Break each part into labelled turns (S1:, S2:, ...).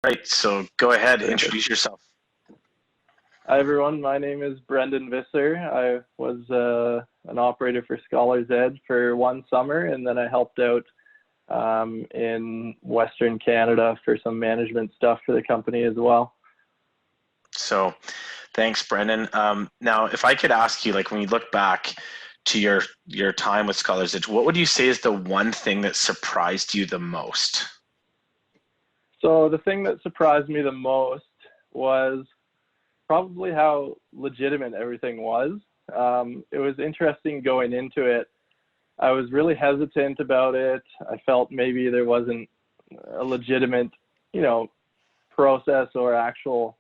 S1: Right, so go ahead, introduce yourself.
S2: Hi everyone, my name is Brendan Visser. I was an operator for Scholar's Edge for one summer, and then I helped out in Western Canada for some management stuff for the company as well.
S1: So thanks, Brendan. Now, if I could ask you, like when you look back to your time with Scholar's Edge, what would you say is the one thing that surprised you the most?
S2: So the thing that surprised me the most was probably how legitimate everything was. It was interesting going into it. I was really hesitant about it. I felt maybe there wasn't a legitimate, process or actual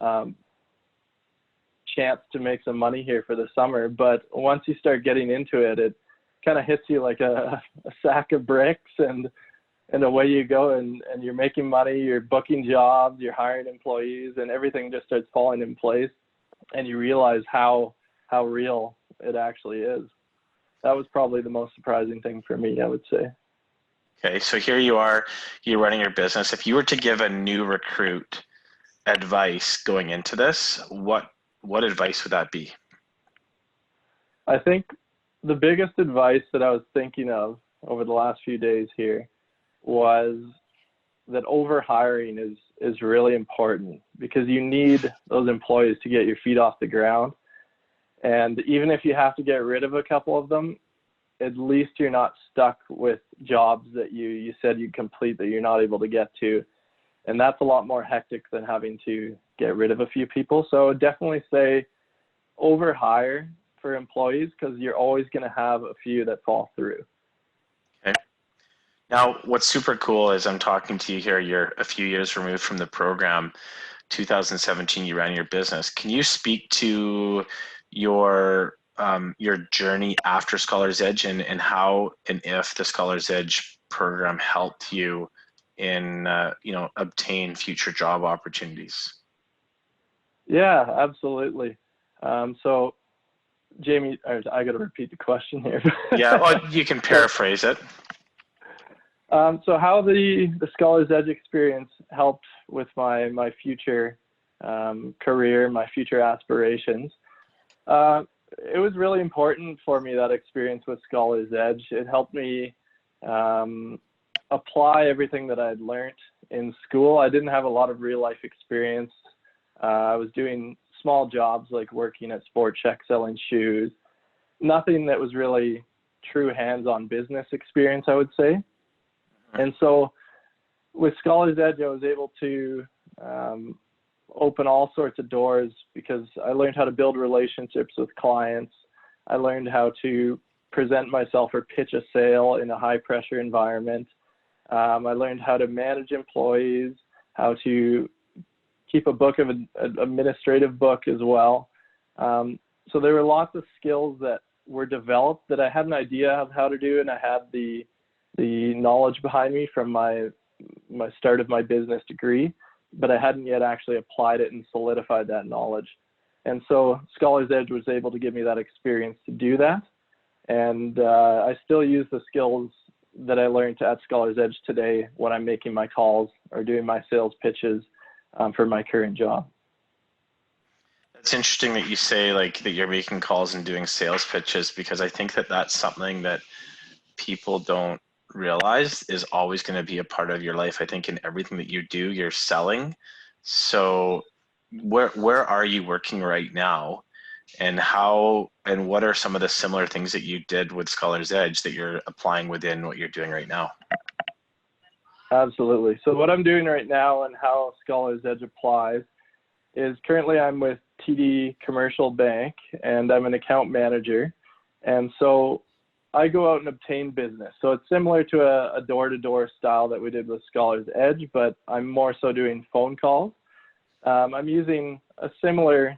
S2: chance to make some money here for the summer. But once you start getting into it, it kind of hits you like a sack of bricks, and away you go, and you're making money, you're booking jobs, you're hiring employees, and everything just starts falling in place, and you realize how real it actually is. That was probably the most surprising thing for me, I would say.
S1: Okay, so here you are, you're running your business. If you were to give a new recruit advice going into this, what advice would that be?
S2: I think the biggest advice that I was thinking of over the last few days here was that overhiring is really important, because you need those employees to get your feet off the ground. And even if you have to get rid of a couple of them, at least you're not stuck with jobs that you said you'd complete that you're not able to get to. And that's a lot more hectic than having to get rid of a few people. So definitely say overhire for employees, because you're always going to have a few that fall through.
S1: Okay. Now, what's super cool is I'm talking to you here, you're a few years removed from the program. 2017, you ran your business. Can you speak to your journey after Scholar's Edge, and how and if the Scholar's Edge program helped you in obtain future job opportunities?
S2: Yeah, absolutely. So Jamie, I got to repeat the question here.
S1: Yeah, well, you can paraphrase it.
S2: So how the Scholar's Edge experience helped with my future career, my future aspirations. It was really important for me, that experience with Scholar's Edge. It helped me apply everything that I'd learned in school. I didn't have a lot of real life experience. I was doing small jobs like working at Sport Check selling shoes. Nothing that was really true hands-on business experience, I would say. And so with Scholar's Edge, I was able to open all sorts of doors, because I learned how to build relationships with clients. I learned how to present myself or pitch a sale in a high pressure environment. I learned how to manage employees, how to keep a book of an administrative book as well. So there were lots of skills that were developed that I had an idea of how to do, and I had the knowledge behind me from my start of my business degree, but I hadn't yet actually applied it and solidified that knowledge. And so Scholar's Edge was able to give me that experience to do that. And I still use the skills that I learned at Scholar's Edge today when I'm making my calls or doing my sales pitches for my current job.
S1: It's interesting that you say that you're making calls and doing sales pitches, because I think that that's something that people don't realize is always going to be a part of your life. I think in everything that you do, you're selling. So where are you working right now, and what are some of the similar things that you did with Scholar's Edge that you're applying within what you're doing right now?
S2: Absolutely. So what I'm doing right now and how Scholar's Edge applies is, currently I'm with TD Commercial Bank, and I'm an account manager. And so I go out and obtain business. So it's similar to a door-to-door style that we did with Scholar's Edge, but I'm more so doing phone calls. I'm using a similar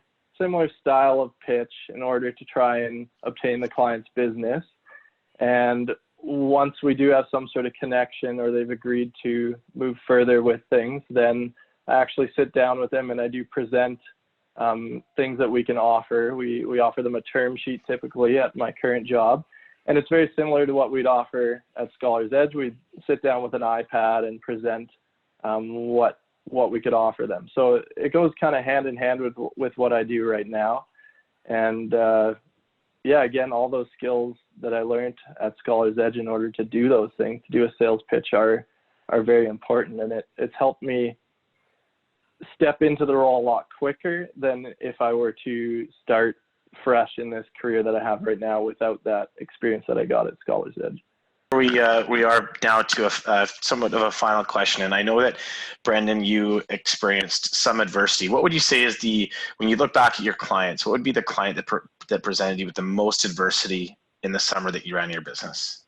S2: style of pitch in order to try and obtain the client's business. And once we do have some sort of connection, or they've agreed to move further with things, then I actually sit down with them and I do present things that we can offer. We offer them a term sheet typically at my current job. And it's very similar to what we'd offer at Scholar's Edge. We'd sit down with an iPad and present what what we could offer them. So it goes kind of hand in hand with what I do right now. And yeah, again, all those skills that I learned at Scholar's Edge in order to do those things, to do a sales pitch, are very important. And it's helped me step into the role a lot quicker than if I were to start fresh in this career that I have right now without that experience that I got at Scholar's Edge.
S1: We are now to a somewhat of a final question, and I know that Brendan, you experienced some adversity. What would you say is when you look back at your clients, what would be the client that presented you with the most adversity in the summer that you ran your business?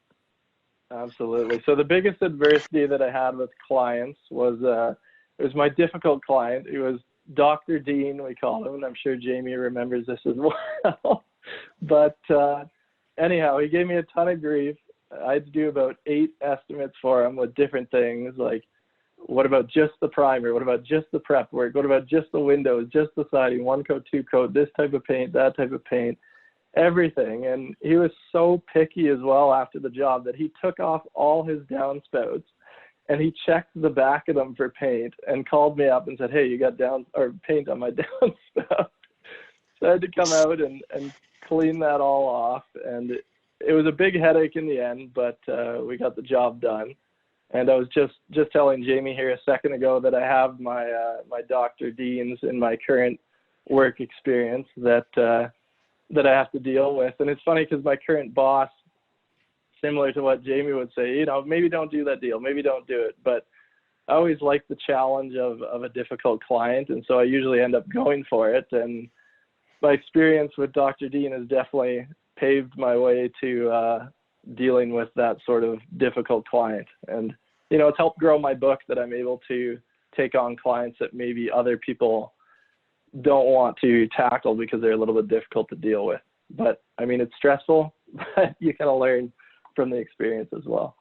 S2: Absolutely. So the biggest adversity that I had with clients was it was my difficult client. It was Dr. Dean, we call him, and I'm sure Jamie remembers this as well. But anyhow, he gave me a ton of grief. I had to do about 8 estimates for him with different things, like what about just the primer? What about just the prep work? What about just the windows, just the siding, 1-coat, 2-coat, this type of paint, that type of paint, everything. And he was so picky as well after the job that he took off all his downspouts and he checked the back of them for paint and called me up and said, "Hey, you got paint on my downspout." So I had to come out and clean that all off, and it was a big headache in the end, but we got the job done. And I was just telling Jamie here a second ago that I have my Dr. Deans in my current work experience that I have to deal with. And it's funny because my current boss, similar to what Jamie would say, maybe don't do that deal, maybe don't do it. But I always like the challenge of a difficult client, and so I usually end up going for it. And my experience with Dr. Dean has definitely paved my way to dealing with that sort of difficult client. And, it's helped grow my book that I'm able to take on clients that maybe other people don't want to tackle because they're a little bit difficult to deal with. But I mean, it's stressful, but you kind of learn from the experience as well.